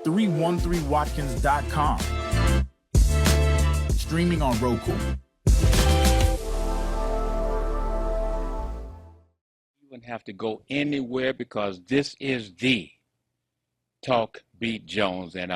313watkins.com. Streaming on Roku. You wouldn't have to go anywhere because this is the Talk Beat Jones, and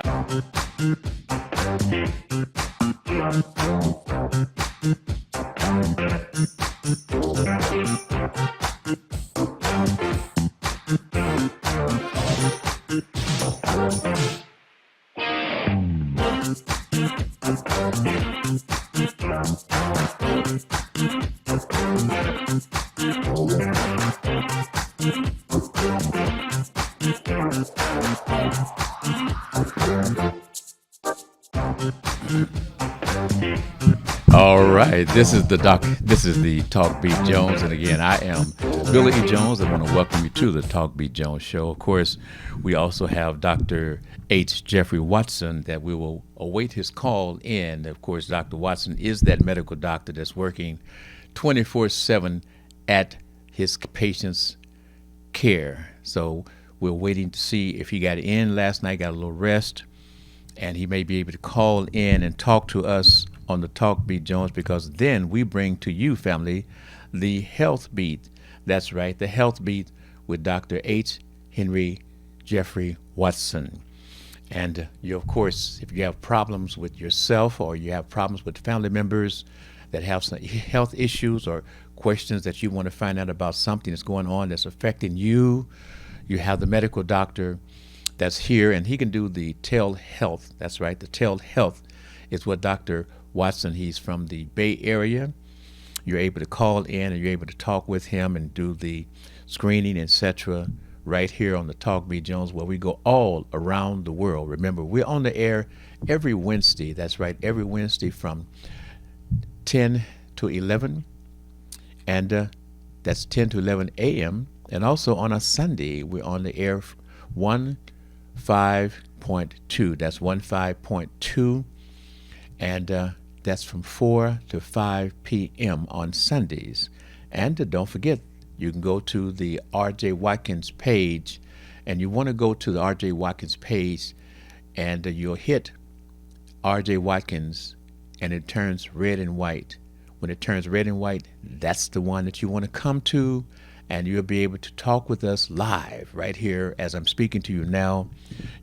all right, this is the Talk Beat Jones, and again, I am Billy E. Jones. I want to welcome you to the Talk Beat Jones show. Of course, we also have Dr. H. Jeffrey Watson that we will await his call in. Of course, Dr. Watson is that medical doctor that's working 24/7 at his patient's care. So we're waiting to see if he got in last night, got a little rest, and he may be able to call in and talk to us on the Talk Beat Jones, because then we bring to you, family, the Health Beat. That's right, the Health Beat with Dr. H. Henry Jeffrey Watson. And you, of course, if you have problems with yourself or you have problems with family members that have some health issues or questions that you want to find out about something that's going on that's affecting you, you have the medical doctor that's here, and he can do the telehealth. That's right, the telehealth is what Dr. Watson, he's from the Bay Area. You're able to call in and you're able to talk with him and do the screening, etc., right here on the Talk Beat Jones, where we go all around the world. Remember, we're on the air every Wednesday. That's right, every Wednesday from 10 to 11, and that's 10 to 11 a.m. And also on a Sunday, we're on the air 15.2. That's 15.2. And that's from 4 to 5 p.m. on Sundays. And don't forget, you can go to the R.J. Watkins page, and you want to go to the R.J. Watkins page, and you'll hit R.J. Watkins, and it turns red and white. When it turns red and white, that's the one that you want to come to, and you'll be able to talk with us live right here as I'm speaking to you now.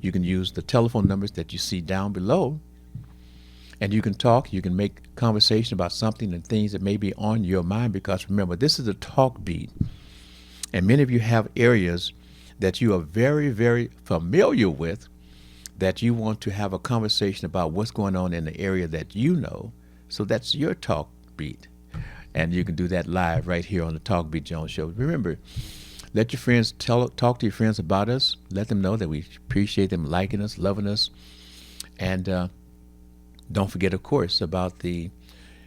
You can use the telephone numbers that you see down below, and you can talk, you can make conversation about something and things that may be on your mind, because remember, this is a talk beat. And many of you have areas that you are very, very familiar with, that you want to have a conversation about what's going on in the area that you know. So that's your talk beat. And you can do that live right here on the Talk Beat Jones show. Remember, let your friends talk to your friends about us. Let them know that we appreciate them liking us, loving us. And don't forget, of course, about the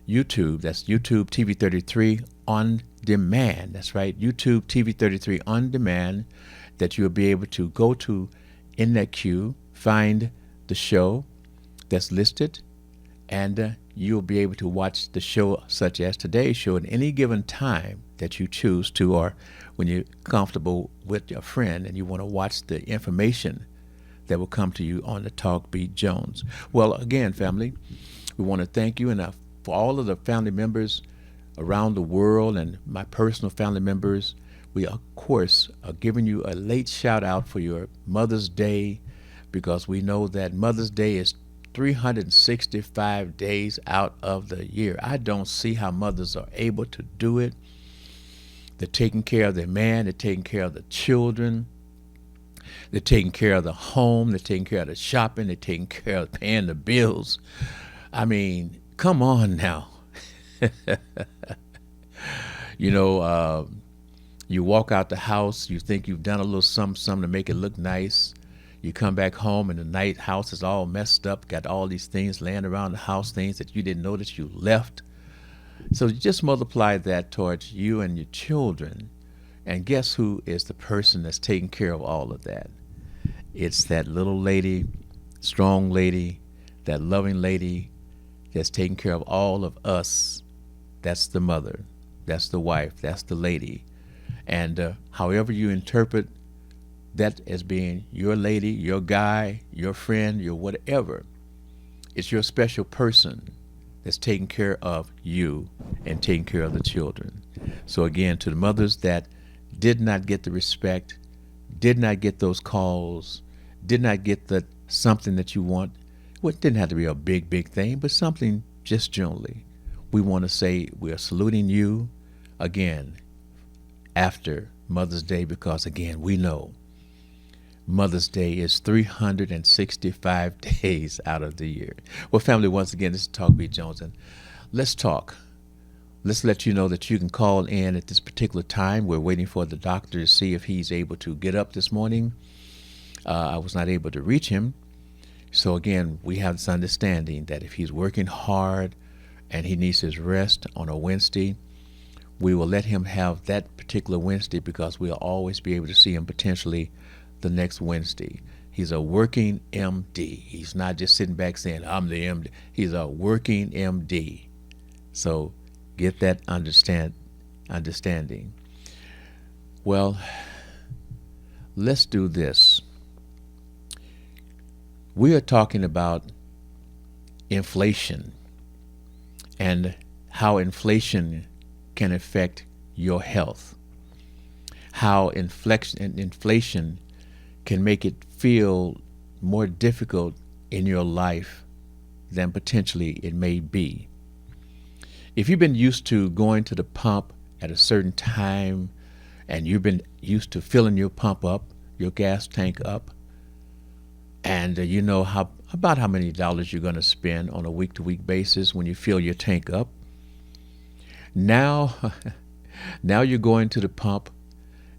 YouTube. That's YouTube TV 33 on demand. That's right, YouTube TV 33 on demand, that you'll be able to go to in that queue, find the show that's listed, and you'll be able to watch the show, such as today's show, at any given time that you choose to, or when you're comfortable with your friend and you want to watch the information that will come to you on the Talk Beat Jones. Well, again, family, we want to thank you, and for all of the family members around the world and my personal family members, we, of course, are giving you a late shout out for your Mother's Day, because we know that Mother's Day is 365 days out of the year. I don't see how mothers are able to do it. They're taking care of their man, they're taking care of the children, they're taking care of the home, they're taking care of the shopping, they're taking care of paying the bills. I mean, come on now. You know, you walk out the house, you think you've done a little something to make it look nice. You come back home and the night house is all messed up, got all these things laying around the house, things that you didn't notice you left. So you just multiply that towards you and your children. And guess who is the person that's taking care of all of that? It's that little lady, strong lady, that loving lady that's taking care of all of us. That's the mother, that's the wife, that's the lady. And however you interpret that as being your lady, your guy, your friend, your whatever. It's your special person that's taking care of you and taking care of the children. So again, to the mothers that did not get the respect, did not get those calls, did not get the something that you want, well, it didn't have to be a big thing, but something just generally. We want to say we are saluting you again after Mother's Day, because again, we know Mother's Day is 365 days out of the year. Well, family, once again, this is Talk B. Jones, and let's talk. Let's let you know that you can call in at this particular time. We're waiting for the doctor to see if he's able to get up this morning. I was not able to reach him. So again, we have this understanding that if he's working hard and he needs his rest on a Wednesday, we will let him have that particular Wednesday, because we'll always be able to see him potentially the next Wednesday. He's a working MD. He's not just sitting back saying, I'm the MD. He's a working MD. So get that understanding. Well, let's do this. We are talking about inflation and how inflation can affect your health, how inflation can make it feel more difficult in your life than potentially it may be. If you've been used to going to the pump at a certain time, and you've been used to filling your pump up, your gas tank up, and you know about how many dollars you're going to spend on a week-to-week basis when you fill your tank up. Now you're going to the pump,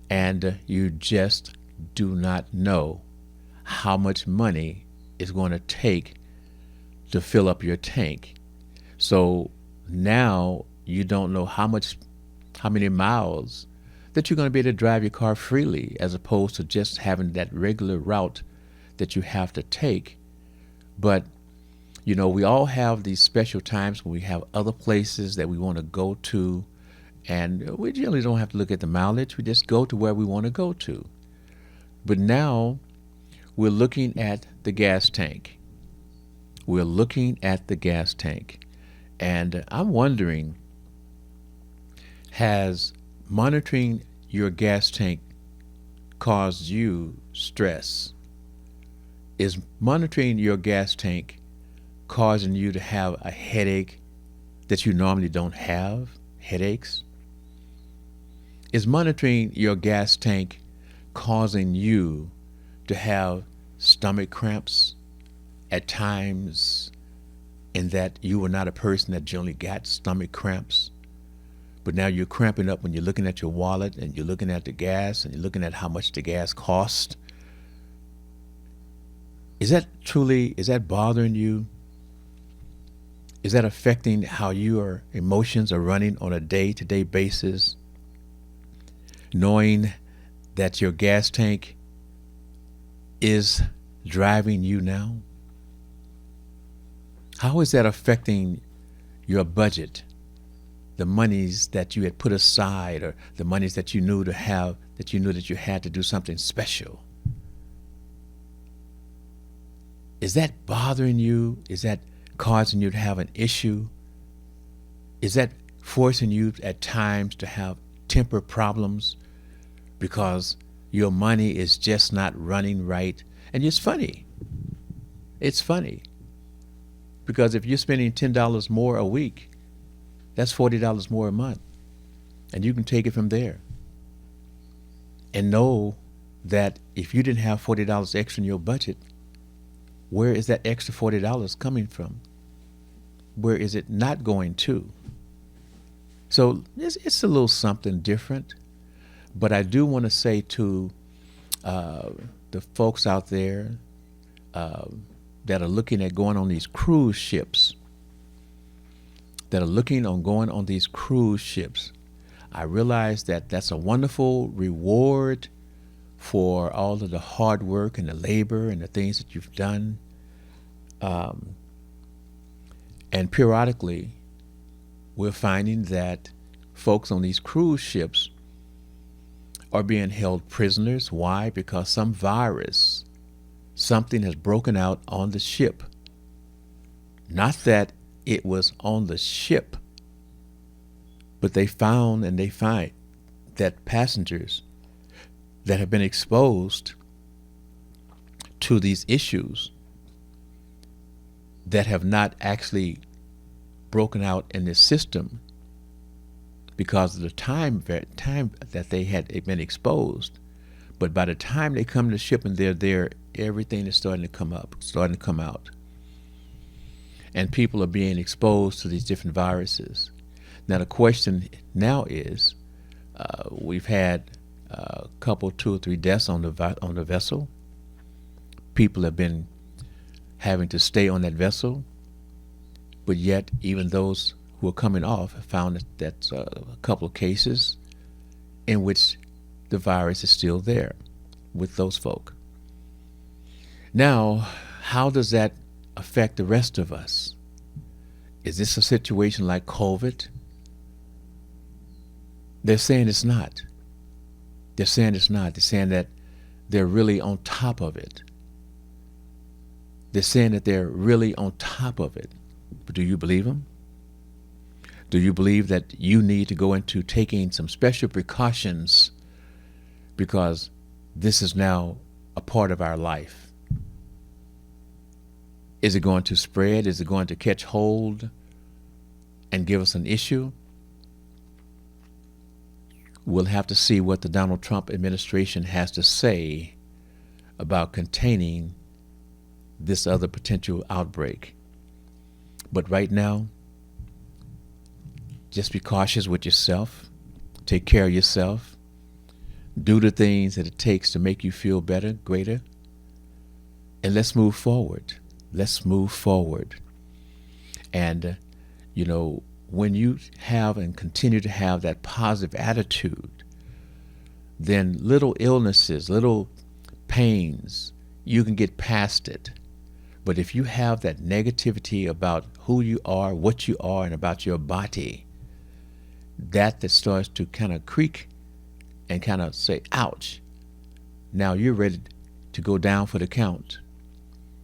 and you just do not know how much money it's going to take to fill up your tank. So now you don't know how many miles that you're going to be able to drive your car freely, as opposed to just having that regular route that you have to take. But you know, we all have these special times when we have other places that we want to go to, and we generally don't have to look at the mileage. We just go to where we want to go to. But now we're looking at the gas tank. We're looking at the gas tank. And I'm wondering, has monitoring your gas tank caused you stress? Is monitoring your gas tank causing you to have a headache that you normally don't have, headaches? Is monitoring your gas tank causing you to have stomach cramps at times, in that you were not a person that generally got stomach cramps, but now you're cramping up when you're looking at your wallet and you're looking at the gas and you're looking at how much the gas costs? Is that bothering you? Is that affecting how your emotions are running on a day-to-day basis, knowing that your gas tank is driving you now? How is that affecting your budget, the monies that you had put aside, or the monies that you knew to have, that you knew that you had to do something special? Is that bothering you? Is that causing you to have an issue? Is that forcing you at times to have temper problems because your money is just not running right? And it's funny. It's funny. Because if you're spending $10 more a week, that's $40 more a month. And you can take it from there. And know that if you didn't have $40 extra in your budget, where is that extra $40 coming from? Where is it not going to? So it's a little something different. But I do want to say to the folks out there that are looking at going on these cruise ships, I realize that that's a wonderful reward for all of the hard work and the labor and the things that you've done. And periodically, we're finding that folks on these cruise ships are being held prisoners. Why? Because some virus, something has broken out on the ship. Not that it was on the ship, but they find that passengers that have been exposed to these issues that have not actually broken out in the system because of the time that they had been exposed. But by the time they come to the ship and they're there, everything is starting to come out. And people are being exposed to these different viruses. Now the question now is, we've had a couple, 2 or 3 deaths on the vessel. People have been having to stay on that vessel, but yet even those who are coming off have found that a couple of cases in which the virus is still there with those folk. Now, how does that affect the rest of us? Is this a situation like COVID? They're saying it's not. They're saying it's not. They're saying that they're really on top of it. They're saying that they're really on top of it. But do you believe them? Do you believe that you need to go into taking some special precautions because this is now a part of our life? Is it going to spread? Is it going to catch hold and give us an issue? We'll have to see what the Donald Trump administration has to say about containing this other potential outbreak. But right now, just be cautious with yourself. Take care of yourself. Do the things that it takes to make you feel better, greater. And let's move forward. Let's move forward. And, when you have and continue to have that positive attitude, then little illnesses, little pains, you can get past it. But if you have that negativity about who you are, what you are, and about your body, that starts to kind of creak and kind of say, ouch, now you're ready to go down for the count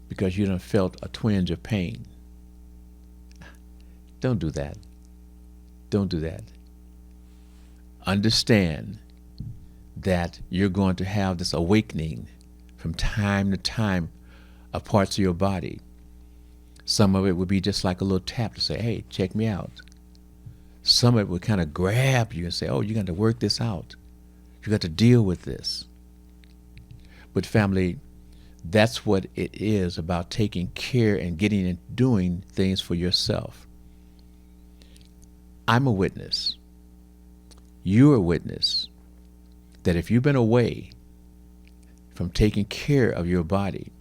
because you done felt a twinge of pain. Don't do that. Don't do that. Understand that you're going to have this awakening from time to time of parts of your body. Some of it would be just like a little tap to say, hey, check me out. Some of it would kind of grab you and say, oh, you got to work this out. You got to deal with this. But family, that's what it is about taking care and getting and doing things for yourself. I'm a witness. You're a witness that if you've been away from taking care of your body,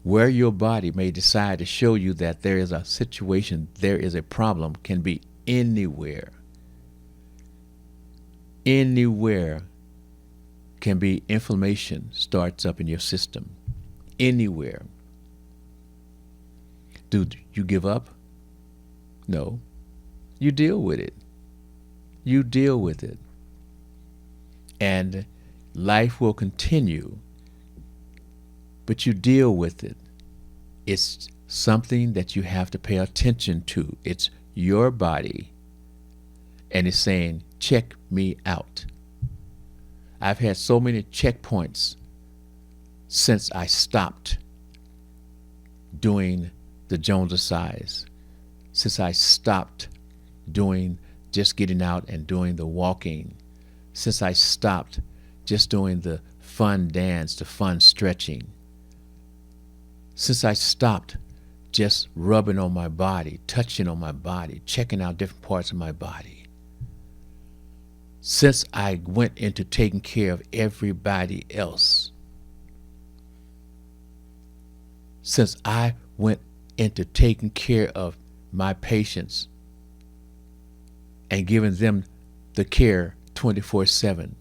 where your body may decide to show you that there is a situation, there is a problem, can be anywhere. Anywhere can be inflammation starts up in your system. Anywhere. Do you give up? No. You deal with it. You deal with it. And life will continue, but you deal with it. It's something that you have to pay attention to. It's your body, and it's saying, check me out. I've had so many checkpoints since I stopped doing the Jones exercise, since I stopped doing just getting out and doing the walking, since I stopped just doing the fun dance, the fun stretching, since I stopped just rubbing on my body, touching on my body, checking out different parts of my body, since I went into taking care of everybody else, since I went into taking care of my patients and giving them the care 24/7.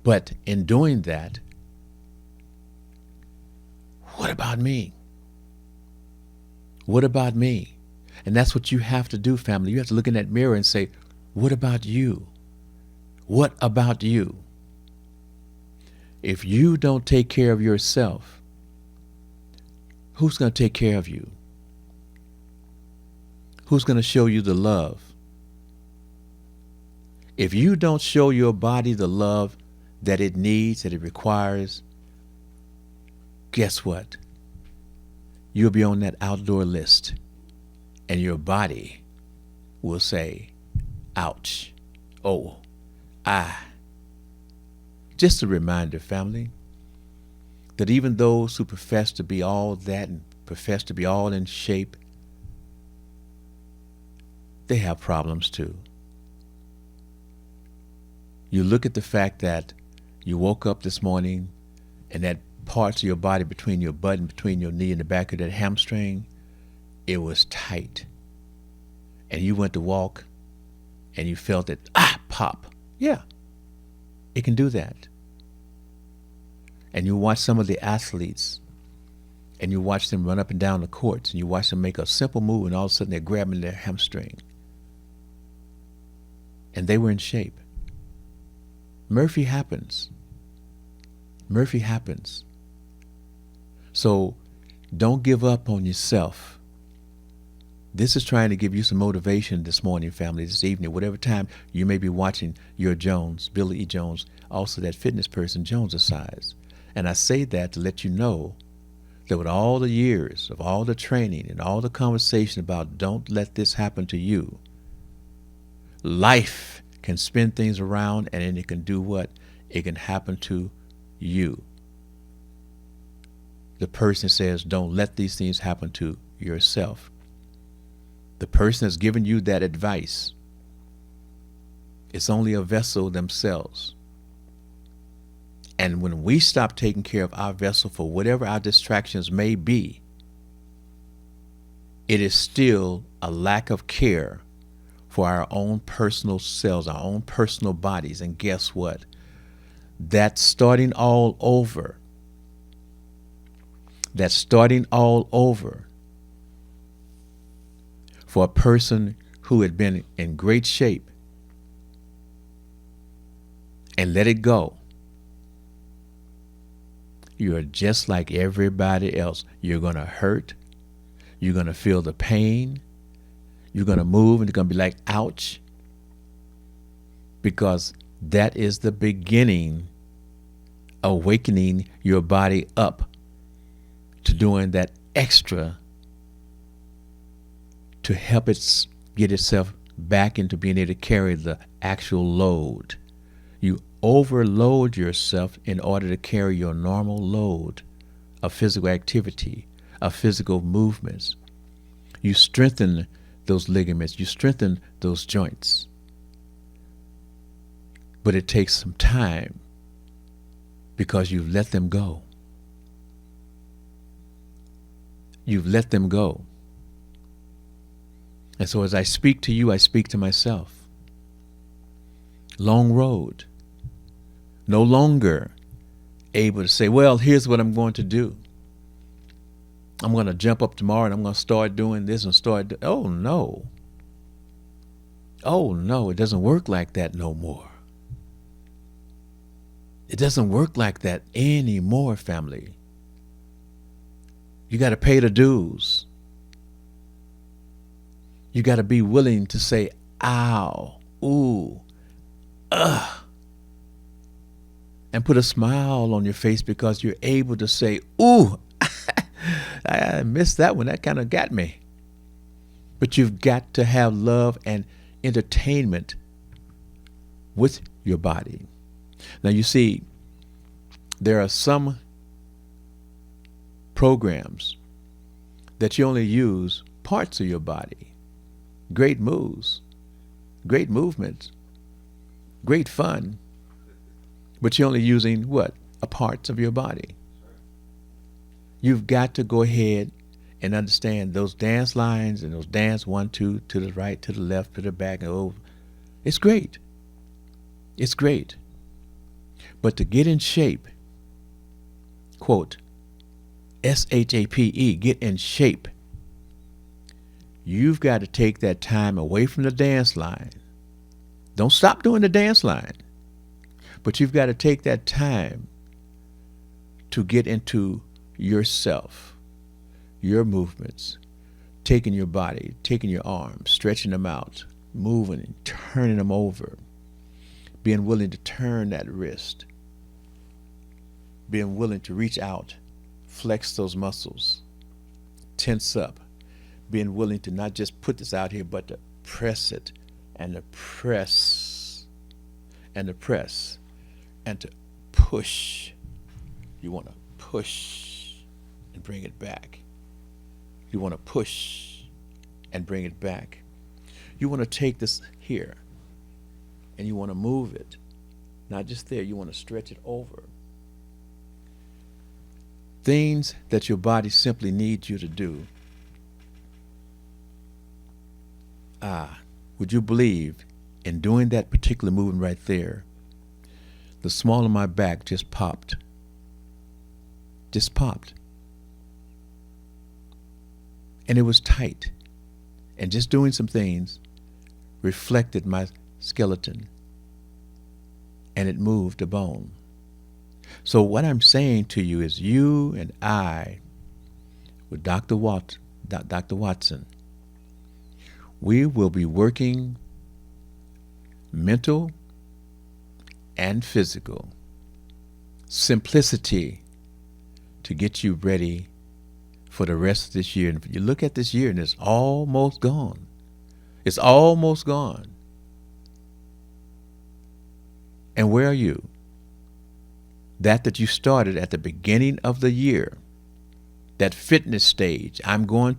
But in doing that, what about me? What about me? And that's what you have to do, family. You have to look in that mirror and say, what about you? What about you? If you don't take care of yourself, who's going to take care of you? Who's going to show you the love? If you don't show your body the love that it needs, that it requires, guess what? You'll be on that outdoor list, and your body will say, ouch, oh, ah. Just a reminder, family, that even those who profess to be all that and profess to be all in shape, they have problems too. You look at the fact that you woke up this morning and that parts of your body between your butt and between your knee and the back of that hamstring, it was tight. And you went to walk and you felt it, pop. Yeah, it can do that. And you watch some of the athletes and you watch them run up and down the courts and you watch them make a simple move and all of a sudden they're grabbing their hamstring. And they were in shape. Murphy happens. Murphy happens. So don't give up on yourself. This is trying to give you some motivation this morning, family, this evening, whatever time you may be watching your Jones, Billy E. Jones, also that fitness person, Jones size. And I say that to let you know that with all the years of all the training and all the conversation about don't let this happen to you, life can spin things around and then it can do what? It can happen to you. The person says, don't let these things happen to yourself. The person that's giving you that advice, it's only a vessel themselves. And when we stop taking care of our vessel for whatever our distractions may be, it is still a lack of care for our own personal selves, our own personal bodies. And guess what? That's starting all over. That's starting all over for a person who had been in great shape and let it go. You're just like everybody else. You're going to hurt. You're going to feel the pain. You're going to move and it's going to be like, ouch. Because that is the beginning, awakening your body up to doing that extra to help it get itself back into being able to carry the actual load. You overload yourself in order to carry your normal load of physical activity, of physical movements. You strengthen those ligaments, you strengthen those joints. But it takes some time because you've let them go. You've let them go. And so as I speak to you, I speak to myself. Long road. No longer able to say, well, here's what I'm going to do. I'm going to jump up tomorrow and I'm going to start doing this and oh no. Oh no, it doesn't work like that no more. It doesn't work like that anymore, family. You got to pay the dues. You got to be willing to say, ow, ooh, ugh. And put a smile on your face because you're able to say, ooh, I missed that one. That kind of got me. But you've got to have love and entertainment with your body. Now, you see, there are some programs that you only use parts of your body. Great moves, great movements, great fun, but you're only using what? A parts of your body. You've got to go ahead and understand those dance lines and those dance 1, 2, to the right, to the left, to the back, and over. It's great. It's great. But to get in shape, quote, SHAPE, get in shape, you've got to take that time away from the dance line. Don't stop doing the dance line. But you've got to take that time to get into yourself, your movements, taking your body, taking your arms, stretching them out, moving and turning them over, being willing to turn that wrist, being willing to reach out, flex those muscles, tense up, being willing to not just put this out here, but to press it and to press and to press and to push. You want to push and bring it back. You want to push and bring it back. You want to take this here and you want to move it. Not just there, you want to stretch it over. Things that your body simply needs you to do. Would you believe in doing that particular movement right there, the small of my back just popped. Just popped. And it was tight. And just doing some things reflected my skeleton. And it moved the bone. So what I'm saying to you is you and I, with Dr. Watson, we will be working mental and physical simplicity to get you ready for the rest of this year. And if you look at this year and it's almost gone. It's almost gone. And where are you? That you started at the beginning of the year, that fitness stage, I'm gonna.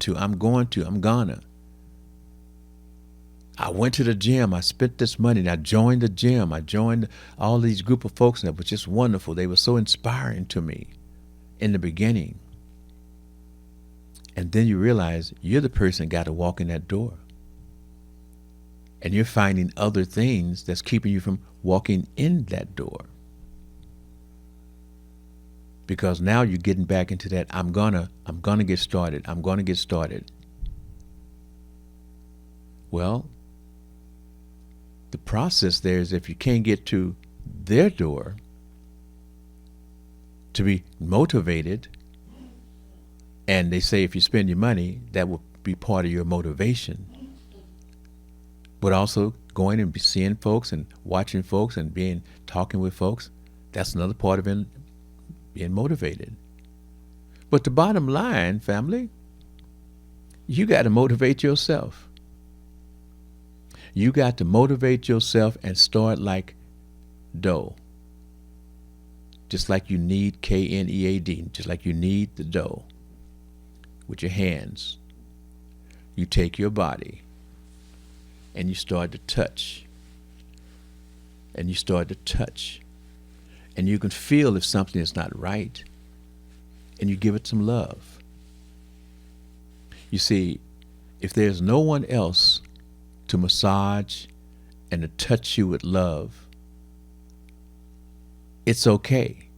I went to the gym, I spent this money, and I joined the gym. I joined all these group of folks, and it was just wonderful. They were so inspiring to me in the beginning. And then you realize you're the person that got to walk in that door. And you're finding other things that's keeping you from walking in that door. Because now you're getting back into that, I'm gonna get started. Well, the process there is if you can't get to their door to be motivated, and they say if you spend your money, that will be part of your motivation. But also going and seeing folks and watching folks and talking with folks, that's another part of being motivated. But the bottom line, family, you got to motivate yourself. You got to motivate yourself and start like dough. Just like you need KNEAD, just like you need the dough. With your hands, you take your body and you start to touch. And you start to touch. And you can feel if something is not right, and you give it some love. You see, if there's no one else to massage and to touch you with love, it's okay.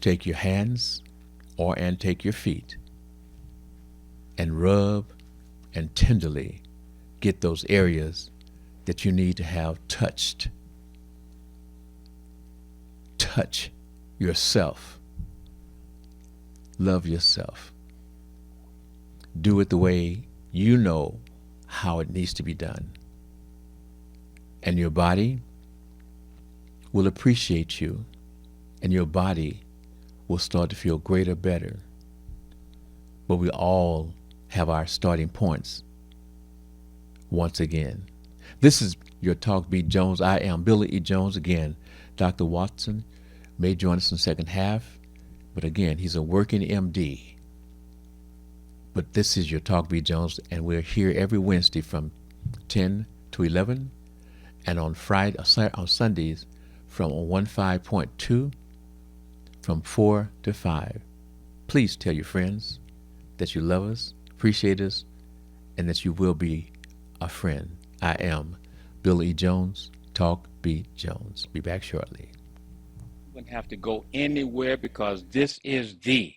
Take your hands and take your feet and rub and tenderly get those areas that you need to have touched. Touch yourself. Love yourself. Do it the way you know how it needs to be done. And your body will appreciate you, and your body will start to feel greater, better. But we all have our starting points once again. This is your Talk Beat Jones. I am Billy E. Jones again. Dr. Watson may join us in the second half, but again, he's a working MD. But this is your Talk Beat Jones, and we're here every Wednesday from 10 to 11, and on Sundays from 15.2 from 4 to 5. Please tell your friends that you love us, appreciate us, and that you will be a friend. I am Billy E. Jones, Talk Beat Jones. Be back shortly. You wouldn't have to go anywhere because this is the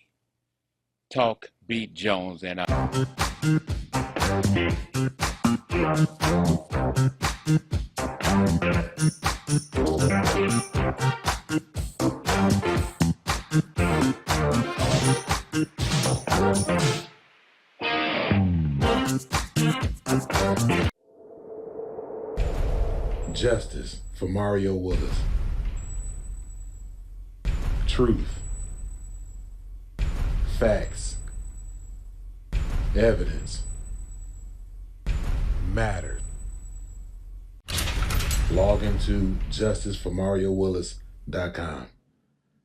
Talk Beat Jones, and Justice for Mario Willis. Truth. Facts. Evidence. Mattered. Log into justiceformariowillis.com.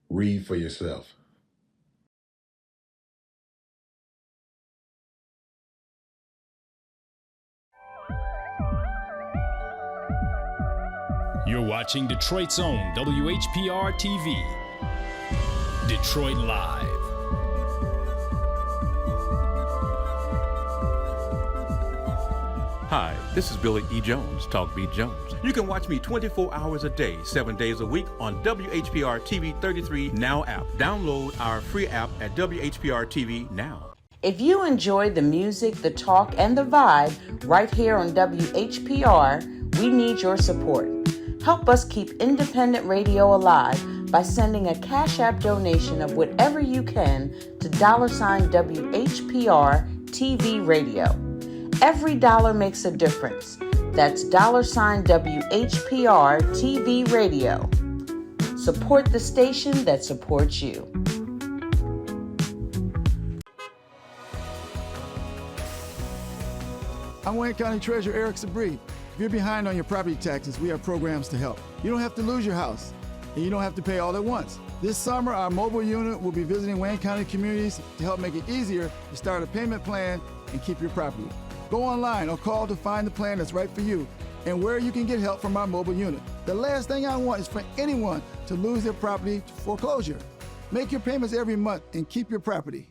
Read for yourself. You're watching Detroit's own WHPR TV. Detroit Live. Hi, this is Billy E. Jones, Talk Beat Jones. You can watch me 24 hours a day, 7 days a week on WHPR TV 33 Now app. Download our free app at WHPR TV Now. If you enjoy the music, the talk, and the vibe right here on WHPR, we need your support. Help us keep independent radio alive by sending a Cash App donation of whatever you can to $WHPR TV Radio. Every dollar makes a difference. That's $WHPR TV Radio. Support the station that supports you. I'm Wayne County Treasurer Eric Sabri. If you're behind on your property taxes, we have programs to help. You don't have to lose your house, and you don't have to pay all at once. This summer, our mobile unit will be visiting Wayne County communities to help make it easier to start a payment plan and keep your property. Go online or call to find the plan that's right for you and where you can get help from our mobile unit. The last thing I want is for anyone to lose their property to foreclosure. Make your payments every month and keep your property.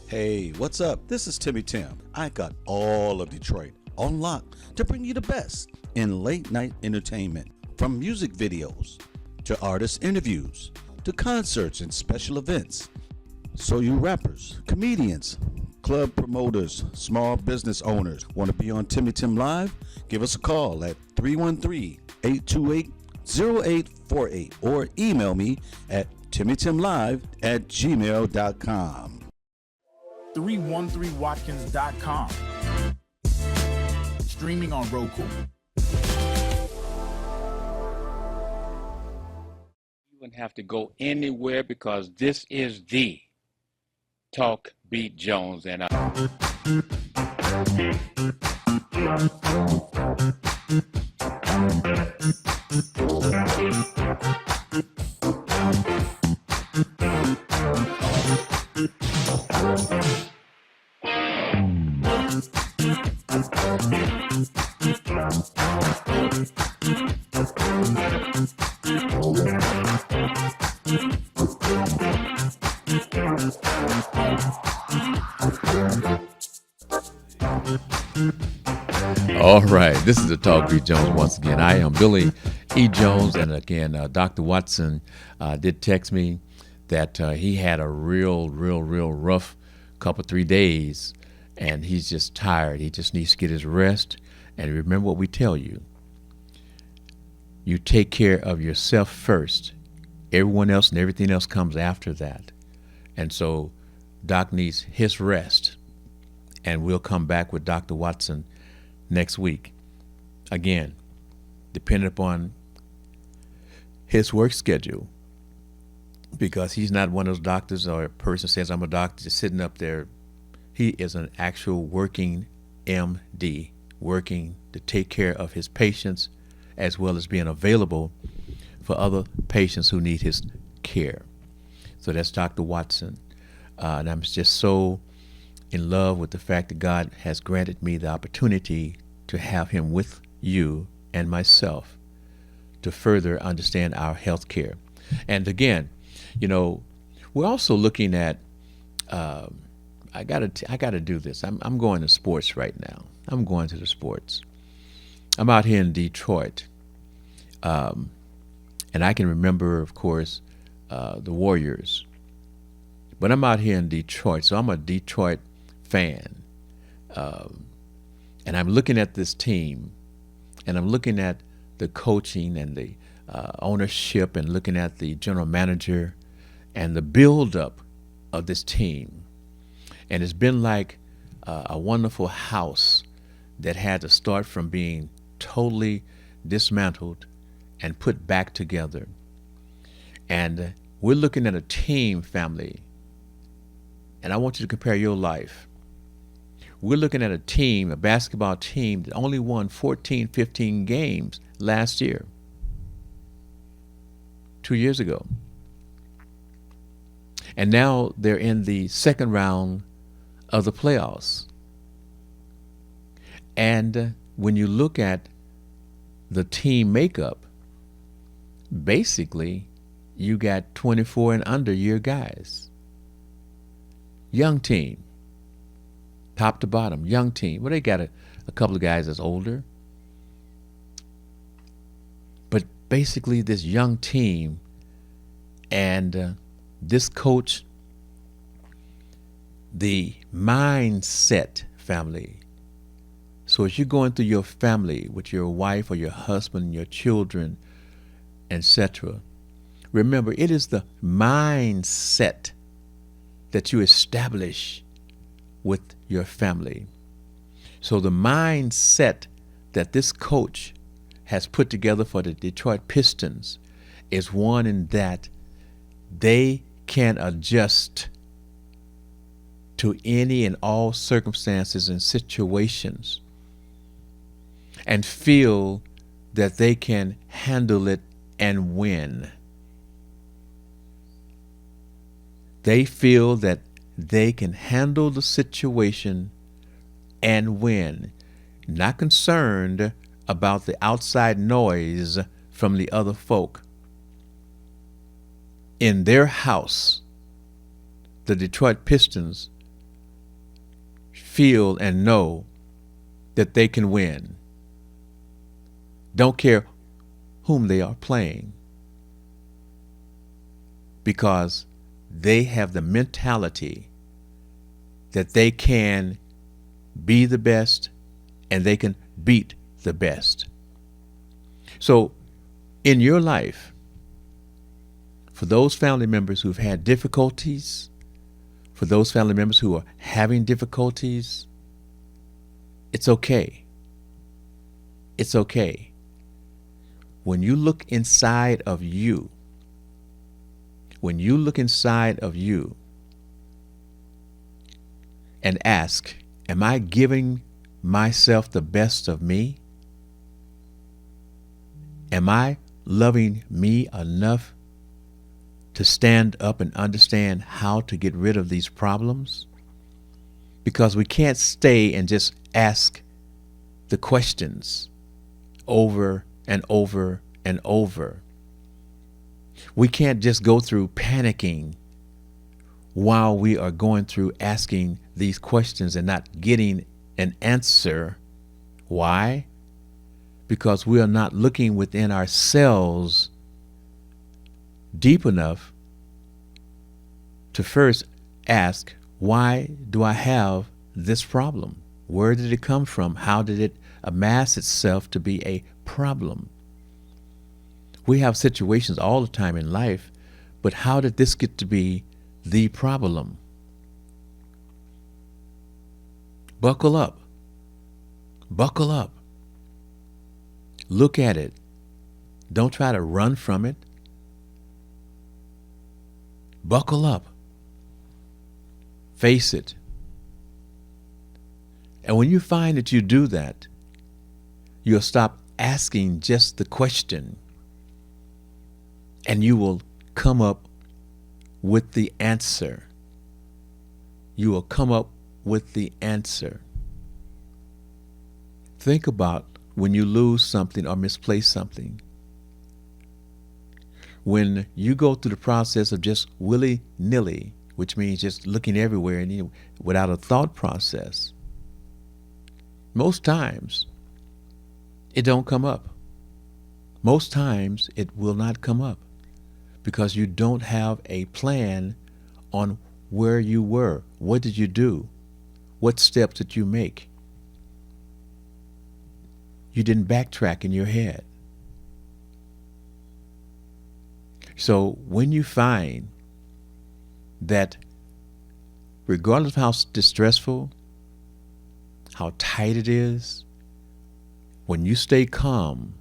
Hey, what's up? This is Timmy Tim. I got all of Detroit on lock to bring you the best in late night entertainment, from music videos to artist interviews to concerts and special events. So you rappers, comedians, club promoters, small business owners want to be on Timmy Tim Live? Give us a call at 313-828-0848 or email me at timmytimlive@gmail.com. 313watkins.com. Streaming on Roku. You wouldn't have to go anywhere because this is the Talk Beat Jones and All right, this is the Talk Beat Jones once again. I am Billy E. Jones, and again, Dr. Watson did text me that he had a real rough couple, 3 days, and he's just tired. He just needs to get his rest. And remember what we tell you. You take care of yourself first. Everyone else and everything else comes after that. And so Doc needs his rest. And we'll come back with Dr. Watson next week. Again, depending upon his work schedule, because he's not one of those doctors or a person says, I'm a doctor, just sitting up there. He is an actual working MD, working to take care of his patients as well as being available for other patients who need his care. So that's Dr. Watson. And I'm just so in love with the fact that God has granted me the opportunity to have him with you and myself to further understand our health care. And again, you know, we're also looking at, I gotta do this. I'm going to sports right now. I'm going to the sports. I'm out here in Detroit. And I can remember, of course, the Warriors. But I'm out here in Detroit, so I'm a Detroit fan. And I'm looking at this team, and I'm looking at the coaching and the ownership and looking at the general manager and the build-up of this team. And it's been like a wonderful house that had to start from being totally dismantled and put back together. And we're looking at a team, family, and I want you to compare your life. We're looking at a team, a basketball team that only won 14, 15 games last year, 2 years ago. And now they're in the second round of the playoffs. And when you look at the team makeup, basically you got 24 and under year guys. Young team, top to bottom, young team. Well, they got a couple of guys that's older. But basically this young team and this coach, the mindset, family. So as you're going through your family with your wife or your husband, your children, etc., remember, it is the mindset that you establish with your family. So the mindset that this coach has put together for the Detroit Pistons is one in that they can adjust to any and all circumstances and situations and feel that they can handle it and win. They feel that they can handle the situation and win, not concerned about the outside noise from the other folk. In their house, the Detroit Pistons feel and know that they can win. Don't care whom they are playing, because they have the mentality that they can be the best and they can beat the best. So in your life, for those family members who've had difficulties, for those family members who are having difficulties, it's okay. It's okay. When you look inside of you, when you look inside of you and ask, am I giving myself the best of me? Am I loving me enough to stand up and understand how to get rid of these problems? Because we can't stay and just ask the questions over and over and over. We can't just go through panicking while we are going through asking these questions and not getting an answer. Why? Because we are not looking within ourselves deep enough to first ask, why do I have this problem? Where did it come from? How did it amass itself to be a problem? We have situations all the time in life, but how did this get to be the problem? Buckle up. Buckle up. Look at it. Don't try to run from it. Buckle up. Face it. And when you find that you do that, you'll stop asking just the question, and you will come up with the answer. You will come up with the answer. Think about when you lose something or misplace something. When you go through the process of just willy-nilly, which means just looking everywhere and without a thought process, most times it don't come up. Most times it will not come up because you don't have a plan on where you were. What did you do? What steps did you make? You didn't backtrack in your head. So when you find that regardless of how distressful, how tight it is, when you stay calm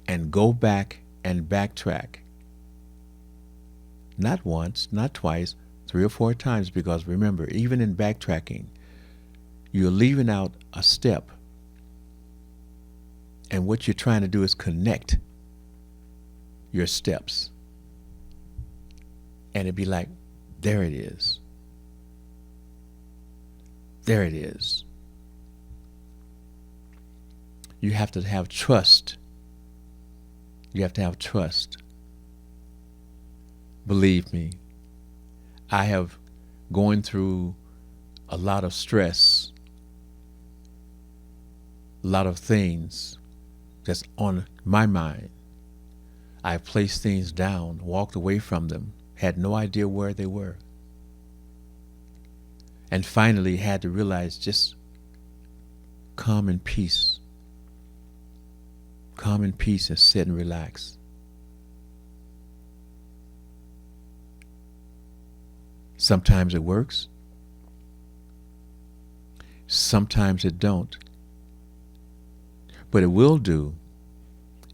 and go back and backtrack, not once, not twice, 3 or 4 times, because remember, even in backtracking, you're leaving out a step. And what you're trying to do is connect your steps. And it'd be like, there it is. There it is. You have to have trust. You have to have trust. Believe me, I have gone through a lot of stress, a lot of things that's on my mind. I placed things down, walked away from them, had no idea where they were. And finally had to realize just calm and peace. Calm and peace and sit and relax. Sometimes it works. Sometimes it don't. What it will do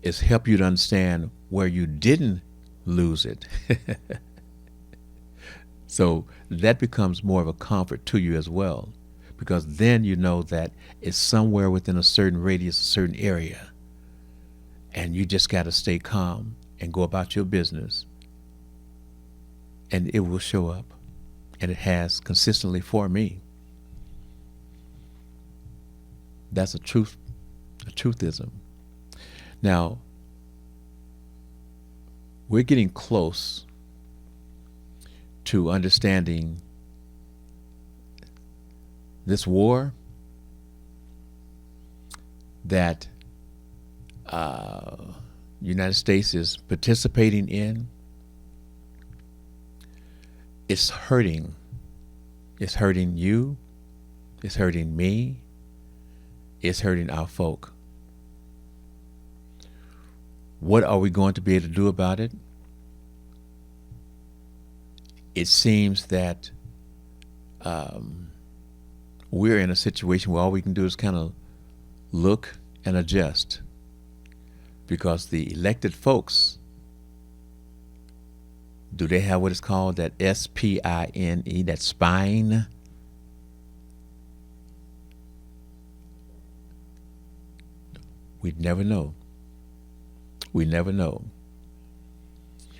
is help you to understand where you didn't lose it. So that becomes more of a comfort to you as well, because then you know that it's somewhere within a certain radius, a certain area, and you just got to stay calm and go about your business, and it will show up. And it has consistently for me. That's a truthism. Now, we're getting close to understanding this war that United States is participating in. It's hurting. It's hurting you. It's hurting me. It's hurting our folk. What are we going to be able to do about it? It seems that we're in a situation where all we can do is kind of look and adjust, because the elected folks, do they have what is called that SPINE, that spine? We'd never know. We never know.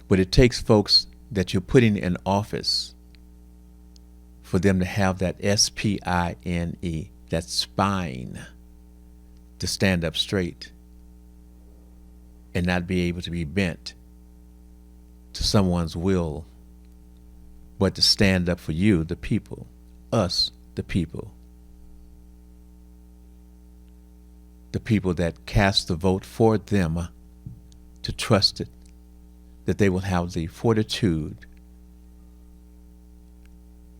But it takes folks that you're putting in office for them to have that SPINE, that spine, to stand up straight and not be able to be bent to someone's will, but to stand up for you, the people, us, the people that cast the vote for them, to trust it, that they will have the fortitude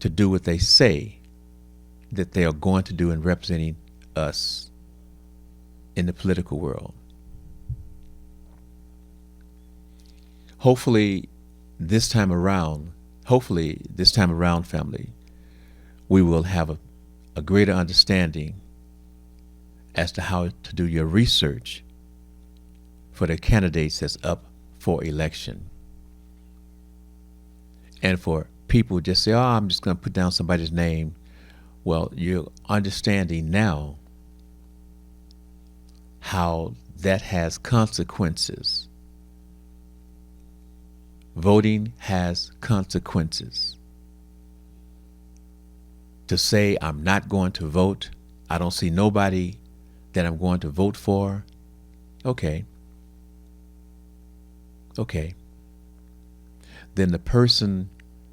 to do what they say that they are going to do in representing us in the political world. Hopefully this time around, family, we will have a greater understanding as to how to do your research for the candidates that's up for election. And for people just say, oh, I'm just going to put down somebody's name. Well, you're understanding now how that has consequences. Voting has consequences. To say I'm not going to vote, I don't see nobody that I'm going to vote for, okay. Then the person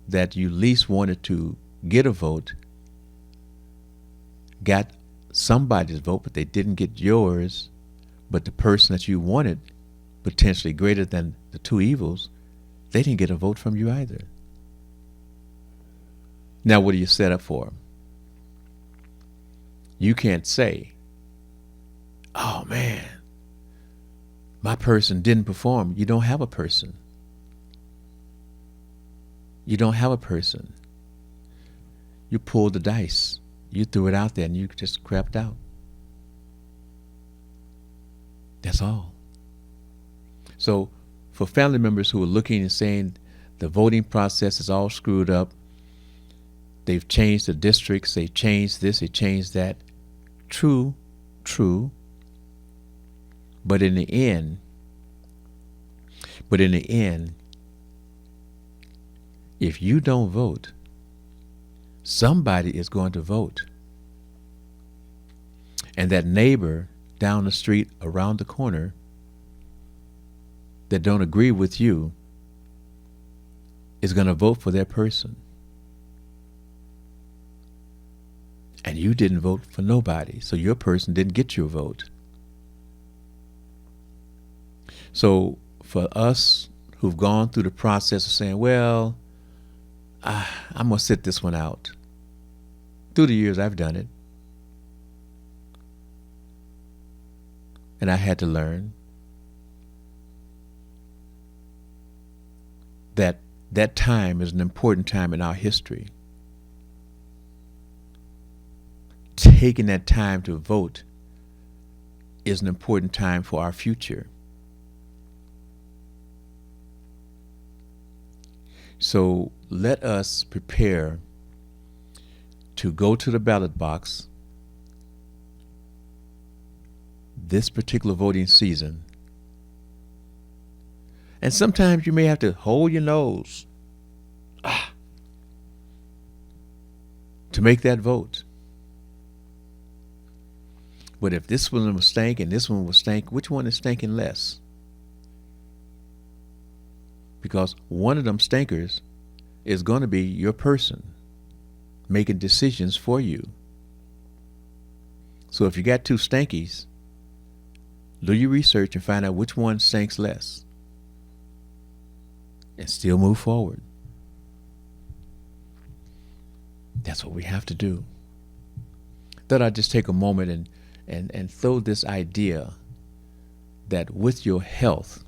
that you least wanted to get a vote got somebody's vote, but they didn't get yours. But the person that you wanted, potentially greater than the two evils, they didn't get a vote from you either. Now, what are you set up for? You can't say, oh man, my person didn't perform. You don't have a person. You don't have a person. You pulled the dice. You threw it out there and you just crapped out. That's all. So for family members who are looking and saying the voting process is all screwed up, they've changed the districts, they changed this, they changed that. True. But in the end, if you don't vote, somebody is going to vote. And that neighbor down the street, around the corner, that don't agree with you is going to vote for that person. And you didn't vote for nobody, so your person didn't get your vote. So for us who've gone through the process of saying, well, I'm going to sit this one out. Through the years, I've done it. And I had to learn that that time is an important time in our history. Taking that time to vote is an important time for our future. So let us prepare to go to the ballot box this particular voting season. And sometimes you may have to hold your nose to make that vote. But if this one was stank and this one was stank, which one is stinking less? Because one of them stinkers is going to be your person making decisions for you. So if you got two stankies, do your research and find out which one stinks less and still move forward. That's what we have to do. Thought I'd just take a moment and throw this idea that with your health,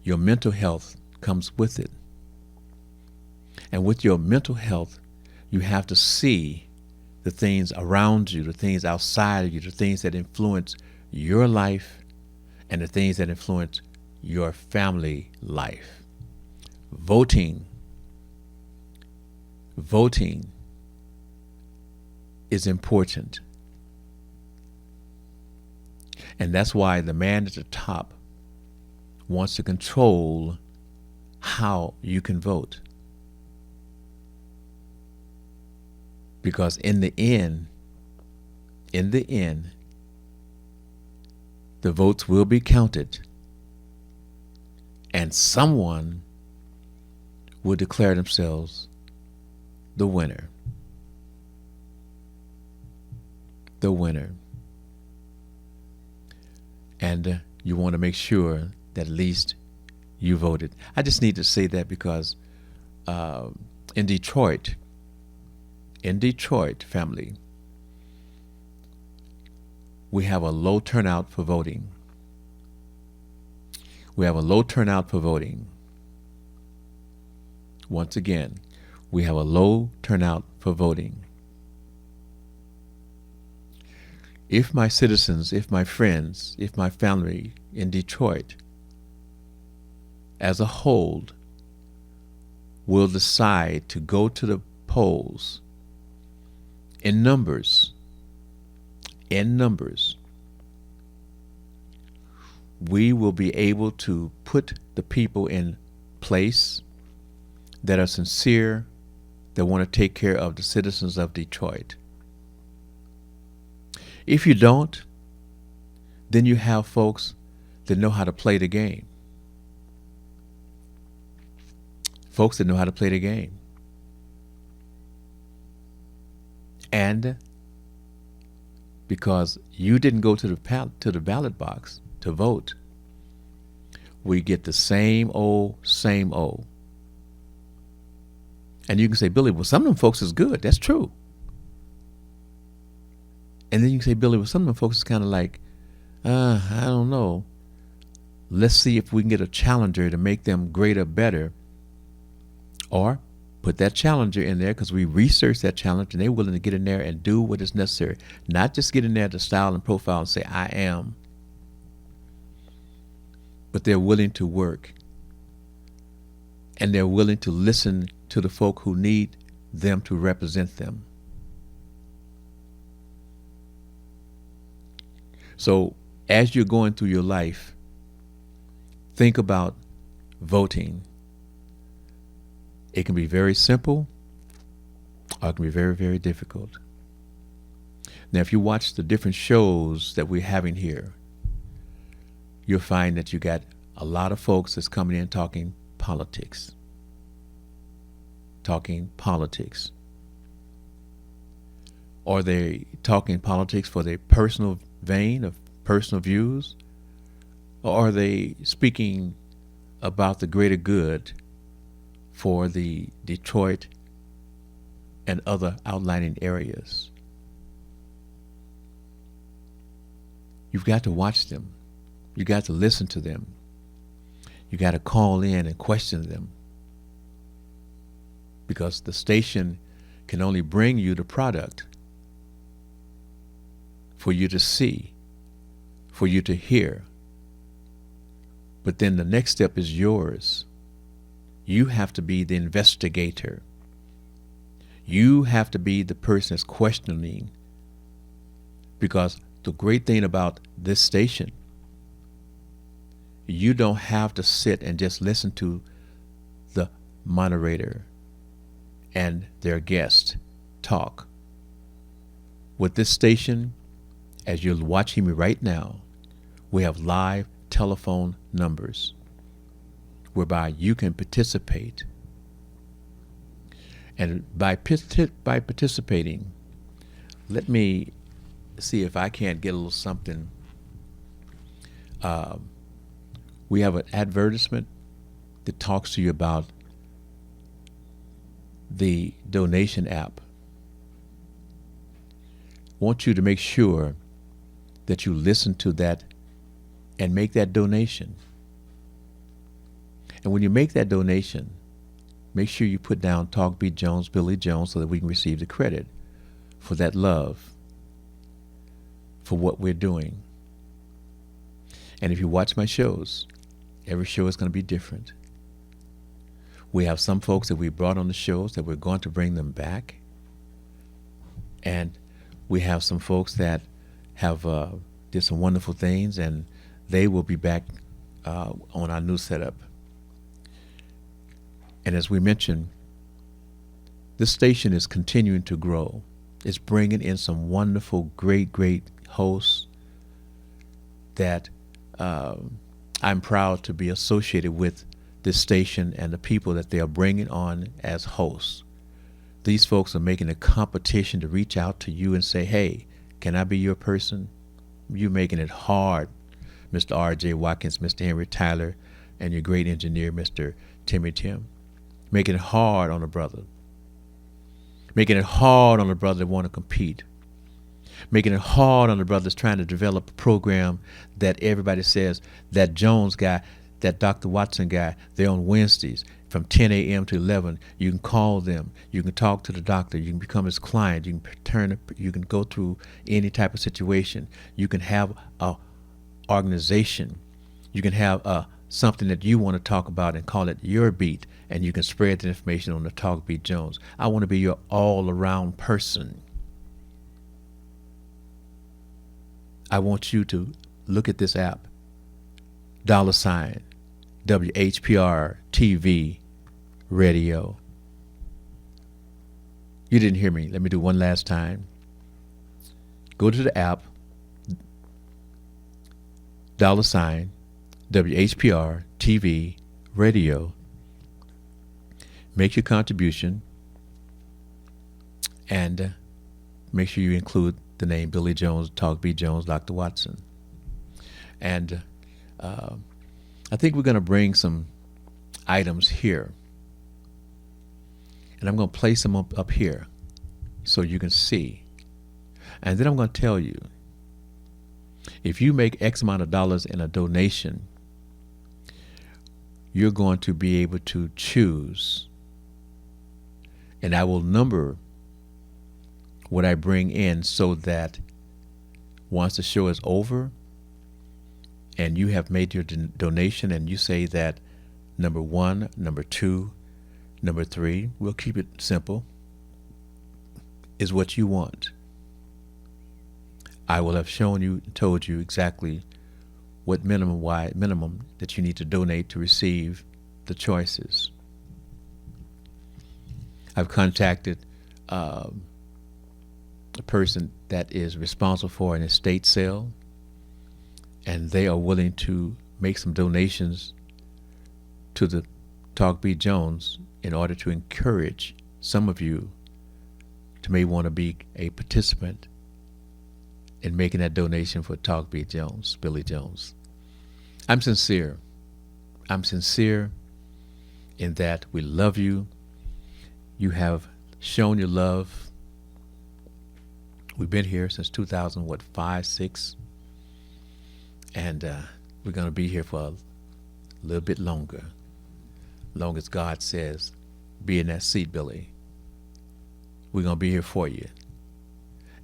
your mental health comes with it. And with your mental health, you have to see the things around you, the things outside of you, the things that influence your life and the things that influence your family life. Voting is important. And that's why the man at the top wants to control how you can vote. Because in the end, the votes will be counted and someone will declare themselves the winner. The winner. And you want to make sure that at least you voted. I just need to say that because in Detroit, family, we have a low turnout for voting. Once again, we have a low turnout for voting. If my citizens, if my friends, if my family in Detroit as a whole will decide to go to the polls in numbers, we will be able to put the people in place that are sincere, that want to take care of the citizens of Detroit. If you don't, then you have folks that know how to play the game. And because you didn't go to the ballot box to vote, we get the same old. And you can say, Billy, well, some of them folks is good. That's true. And then you can say, Billy, well, some of them folks is kind of like, I don't know. Let's see if we can get a challenger to make them greater, better. Or put that challenger in there, because we research that challenge and they're willing to get in there and do what is necessary. Not just get in there to style and profile and say, I am, but they're willing to work. And they're willing to listen to the folk who need them to represent them. So as you're going through your life, think about voting. It can be very simple, or it can be very, very difficult. Now, if you watch the different shows that we're having here, you'll find that you got a lot of folks that's coming in talking politics. Are they talking politics for their personal vein of personal views? Or are they speaking about the greater good for the Detroit and other outlying areas? You've got to watch them. You got to listen to them. You got to call in and question them, because the station can only bring you the product for you to see, for you to hear. But then the next step is yours. You have to be the investigator. You have to be the person that's questioning, because the great thing about this station, you don't have to sit and just listen to the moderator and their guest talk. With this station, as you're watching me right now, we have live telephone numbers whereby you can participate. And by participating, let me see if I can't get a little something. We have an advertisement that talks to you about the donation app. I want you to make sure that you listen to that and make that donation. And when you make that donation, make sure you put down Talk Beat Jones, Billy Jones, so that we can receive the credit for that love for what we're doing. And if you watch my shows, every show is going to be different. We have some folks that we brought on the shows that we're going to bring them back. And we have some folks that have did some wonderful things, and they will be back on our new setup. And as we mentioned, this station is continuing to grow. It's bringing in some wonderful, great hosts that I'm proud to be associated with this station and the people that they are bringing on as hosts. These folks are making a competition to reach out to you and say, hey, can I be your person? You're making it hard, Mr. R.J. Watkins, Mr. Henry Tyler, and your great engineer, Mr. Timmy Tim. Making it hard on a brother. Making it hard on a brother that want to compete. Making it hard on the brothers trying to develop a program that everybody says, that Jones guy, that Dr. Watson guy, they're on Wednesdays from 10 a.m. to 11. You can call them. You can talk to the doctor. You can become his client. You can go through any type of situation. You can have a organization. You can have something that you want to talk about and call it your beat, and you can spread the information on the Talk Beat Jones. I want to be your all-around person. I want you to look at this app, $ WHPR TV radio. You didn't hear me. Let me do one last time. Go to the app, $ WHPR TV radio. Make your contribution, and make sure you include the name Billy Jones, Talk Beat Jones, Dr. Watson. And I think we're going to bring some items here. And I'm going to place them up here so you can see. And then I'm going to tell you, if you make X amount of dollars in a donation, you're going to be able to choose And I will number what I bring in so that once the show is over and you have made your donation and you say that number 1, number 2, number 3, we'll keep it simple, is what you want, I will have shown you, told you exactly what minimum that you need to donate to receive the choices. I've contacted a person that is responsible for an estate sale, and they are willing to make some donations to the Talk B. Jones in order to encourage some of you to may want to be a participant in making that donation for Talk B. Jones, Billy Jones. I'm sincere. I'm sincere in that we love you. You have shown your love. We've been here since 2005, 6, and we're going to be here for a little bit longer. Long as God says, be in that seat, Billy. We're going to be here for you.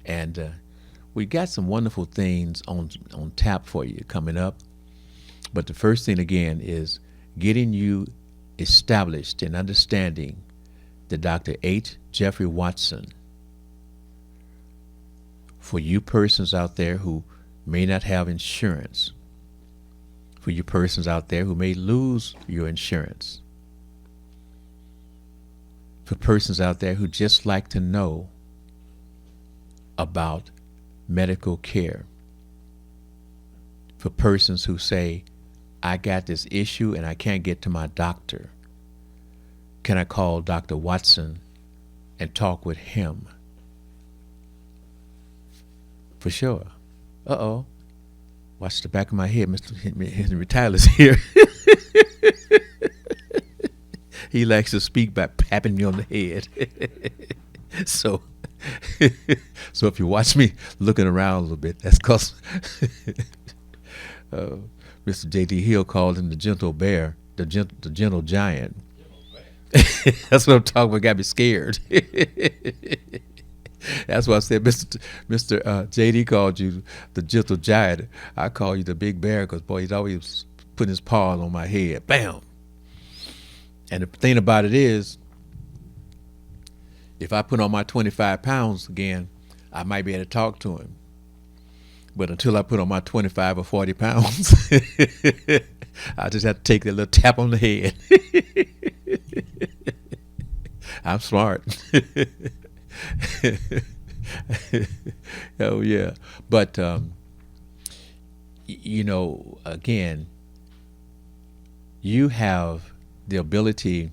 And we got some wonderful things on tap for you coming up. But the first thing, again, is getting you established in understanding that Dr. H. Jeffrey Watson, for you persons out there who may not have insurance, for you persons out there who may lose your insurance, for persons out there who just like to know about medical care, for persons who say, I got this issue and I can't get to my doctor. Can I call Dr. Watson and talk with him? For sure. Uh-oh. Watch the back of my head. Mr. Henry Tyler's here. He likes to speak by tapping me on the head. So if you watch me looking around a little bit, that's because Mr. J.D. Hill called him the gentle bear, the gentle giant. That's what I'm talking about. Got me scared. That's why I said Mr. J.D. called you the gentle giant. I call you the big bear because, boy, he's always putting his paws on my head. Bam! And the thing about it is, if I put on my 25 pounds again, I might be able to talk to him. But until I put on my 25 or 40 pounds, I just have to take that little tap on the head. I'm smart. Oh, yeah. But, again, you have the ability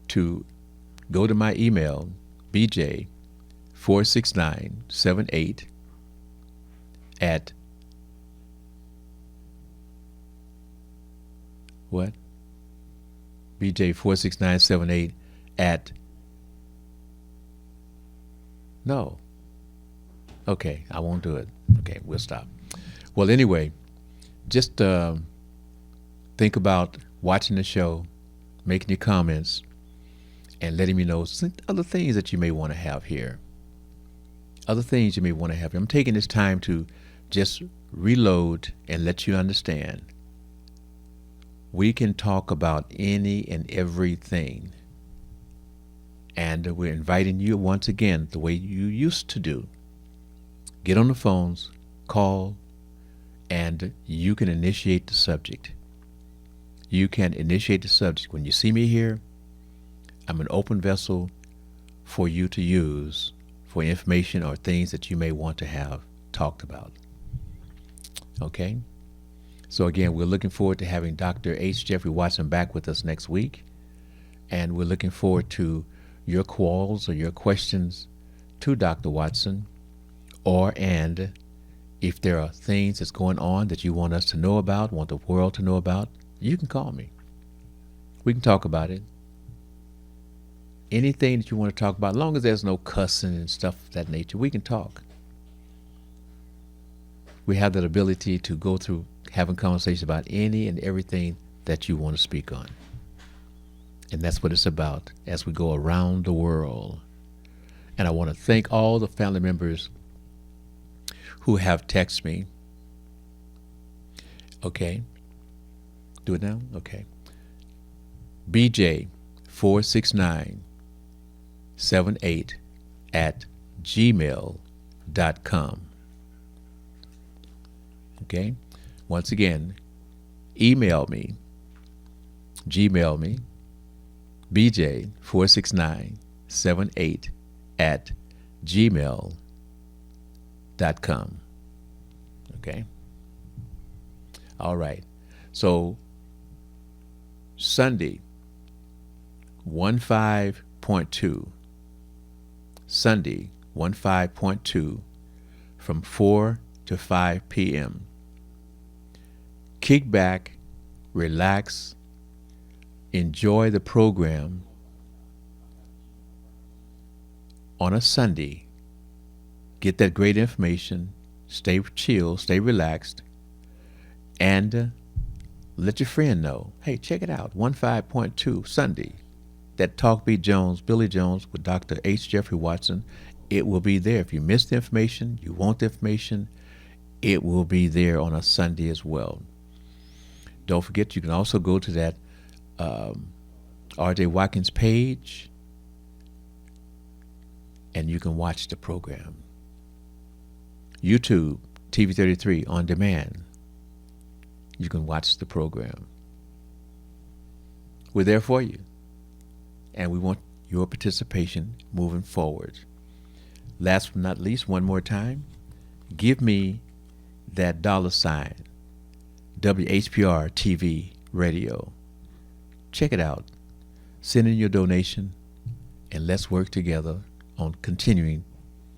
to go to my email, bj46978 at what? bj46978 at no. Okay, I won't do it. Okay, we'll stop. Well, anyway, just think about watching the show, making your comments, and letting me know some other things that you may want to have here. Other things you may want to have. I'm taking this time to just reload and let you understand. We can talk about any and everything. And we're inviting you once again, the way you used to do. Get on the phones, call, and you can initiate the subject. You can initiate the subject. When you see me here, I'm an open vessel for you to use for information or things that you may want to have talked about. Okay? So again, we're looking forward to having Dr. H. Jeffrey Watson back with us next week. And we're looking forward to your calls or your questions to Dr. Watson, and if there are things that's going on that you want us to know about, want the world to know about, you can call me. We can talk about it. Anything that you want to talk about, as long as there's no cussing and stuff of that nature, we can talk. We have that ability to go through having conversations about any and everything that you want to speak on. And that's what it's about as we go around the world. And I want to thank all the family members who have texted me. Okay. Do it now? Okay. BJ46978 at gmail.com. Okay. Once again, email me, Gmail me, BJ46978 at gmail.com. Okay. All right. So Sunday, 15.2. Sunday, 15.2 from 4 to 5 p.m. Kick back, relax, enjoy the program on a Sunday. Get that great information, stay chill, stay relaxed, and let your friend know, hey, check it out, 15.2 Sunday. That Talk Beat Jones, Billy Jones with Dr. H. Jeffrey Watson, it will be there. If you missed the information, you want the information, it will be there on a Sunday as well. Don't forget, you can also go to that R.J. Watkins page, and you can watch the program. YouTube, TV33 on demand. You can watch the program. We're there for you. And we want your participation moving forward. Last but not least, one more time, give me that $sign, WHPR TV radio. Check it out. Send in your donation, and let's work together on continuing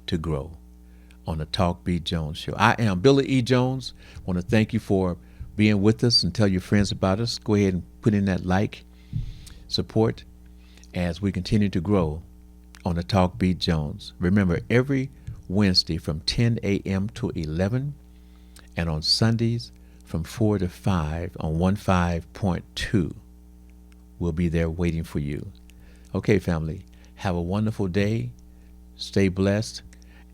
to grow on the Talk Beat Jones show. I am Billy E. Jones. I want to thank you for being with us and tell your friends about us. Go ahead and put in that like, support, as we continue to grow on the Talk Beat Jones. Remember, every Wednesday from 10 a.m. to 11, and on Sundays from 4 to 5 on 15.2. We'll be there waiting for you. Okay, family, have a wonderful day. Stay blessed.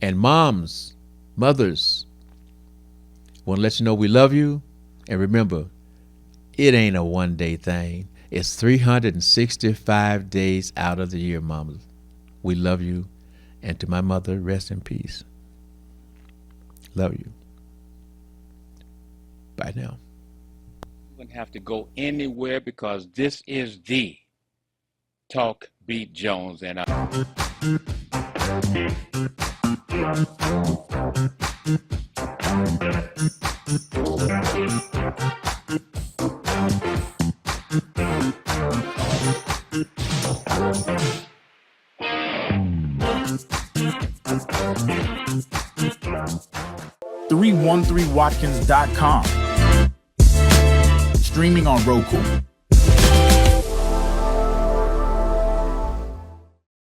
And moms, mothers, want to let you know we love you. And remember, it ain't a one-day thing. It's 365 days out of the year, mamas. We love you. And to my mother, rest in peace. Love you. Bye now. You wouldn't have to go anywhere because this is the Talk Beat Jones. And .313watkins.com. Streaming on Roku,